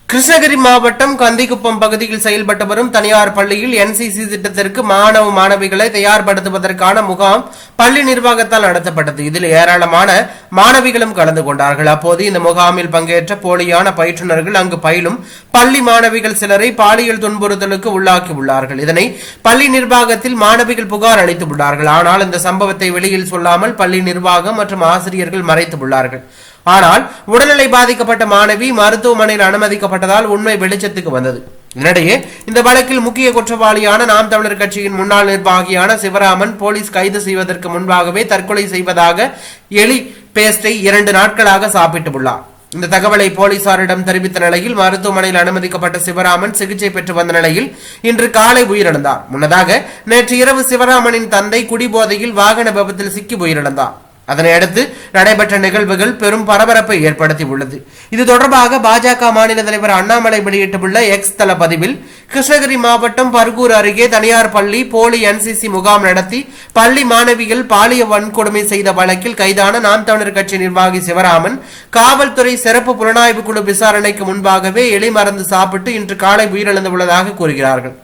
கிருஷ்ணகிரி மாவட்டம் கந்திக்குப்பம் பகுதியில் செயல்பட்டு வரும் தனியார் பள்ளியில் NCC திட்டத்திற்கு மாணவ மாணவிகளை தயார்படுத்துவதற்கான முகாம் பள்ளி நிர்வாகத்தால் நடத்தப்பட்டது. இதில் ஏராளமான மாணவிகளும் கலந்து கொண்டார்கள். அப்போது இந்த முகாமில் பங்கேற்ற போலியான பயிற்றுநர்கள் அங்கு பயிலும் பள்ளி மாணவிகள் சிலரை பாலியல் துன்புறுத்தலுக்கு உள்ளாக்கியுள்ளார்கள். இதனை பள்ளி நிர்வாகத்தில் மாணவிகள் புகார் அளித்துள்ளார்கள். ஆனால் இந்த சம்பவத்தை வெளியில் சொல்லாமல் பள்ளி நிர்வாகம் மற்றும் ஆசிரியர்கள் மறைத்துள்ளார்கள். ஆனால் உடல்நிலை பாதிக்கப்பட்ட மாணவி மருத்துவமனையில் அனுமதிக்கப்பட்டதால் உண்மை வெளிச்சத்துக்கு வந்தது. இதனிடையே இந்த வழக்கில் முக்கிய குற்றவாளியான நாம் தமிழர் கட்சியின் முன்னாள் நிர்வாகியான சிவராமன் போலீஸ் கைது செய்வதற்கு முன்பாகவே தற்கொலை செய்வதாக எலி பேஸ்டை 2 நாட்களாக சாப்பிட்டுள்ளார். இந்த தகவலை போலீசாரிடம் தெரிவித்த நிலையில் மருத்துவமனையில் அனுமதிக்கப்பட்ட சிவராமன் சிகிச்சை பெற்று வந்த நிலையில் இன்று காலை உயிரிழந்தார். முன்னதாக நேற்று இரவு சிவராமனின் தந்தை குடிபோதையில் வாகன விபத்தில் சிக்கி உயிரிழந்தார். அதனையடுத்து நடைபெற்ற நிகழ்வுகள் பெரும் பரபரப்பை ஏற்படுத்தி உள்ளது. இது தொடர்பாக பாஜக மாநில தலைவர் அண்ணாமலை வெளியிட்டுள்ள எக்ஸ் தள பதிவில், கிருஷ்ணகிரி மாவட்டம் பர்கூர் அருகே தனியார் பள்ளி போலி NCC முகாம் நடத்தி பள்ளி மாணவிகள் பாலிய வன்கொடுமை செய்த வழக்கில் கைதான நாம் தமிழர் கட்சி நிர்வாகி சிவராமன் காவல்துறை சிறப்பு புலனாய்வு குழு விசாரணைக்கு முன்பாகவே எலி மருந்து சாப்பிட்டு இன்று காலை உயிரிழந்துள்ளதாக கூறுகிறார்கள்.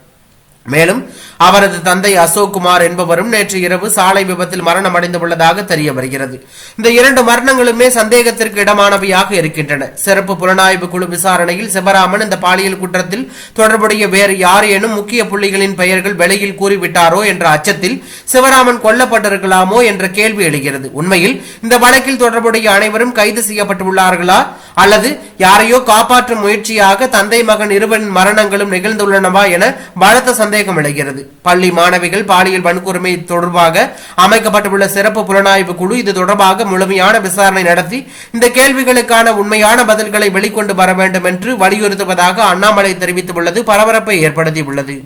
மேலும் அவரது தந்தை அசோக் குமார் என்பவரும் நேற்று இரவு சாலை விபத்தில் மரணம் அடைந்துள்ளதாக தெரிய வருகிறது. இந்த 2 மரணங்களுமே சந்தேகத்திற்கு இடமானவையாக இருக்கின்றன. சிறப்பு புலனாய்வு குழு விசாரணையில் சிவராமன் இந்த பாலியல் குற்றத்தில் தொடர்புடைய வேறு யாரேனும் முக்கிய புள்ளிகளின் பெயர்கள் வெளியில் கூறிவிட்டாரோ என்ற அச்சத்தில் சிவராமன் கொல்லப்பட்டிருக்கலாமோ என்ற கேள்வி எழுகிறது. உண்மையில் இந்த வழக்கில் தொடர்புடைய அனைவரும் கைது செய்யப்பட்டுள்ளார்களா அல்லது யாரையோ காப்பாற்றும் முயற்சியாக தந்தை மகன் இருவரின் மரணங்களும் நிகழ்ந்துள்ளனவா என பலத்த சந்தேகம் எழுகிறது. பள்ளி மாணவிகள் பாலியல் வன்கொடுமை தொடர்பாக அமைக்கப்பட்டுள்ள சிறப்பு புலனாய்வு குழு இது தொடர்பாக முழுமையான விசாரணை நடத்தி இந்த கேள்விகளுக்கான உண்மையான பதில்களை வெளிக்கொண்டு வர வேண்டும் என்று வலியுறுத்துவதாக அண்ணாமலை தெரிவித்துள்ளது பரபரப்பை ஏற்படுத்தியுள்ளது.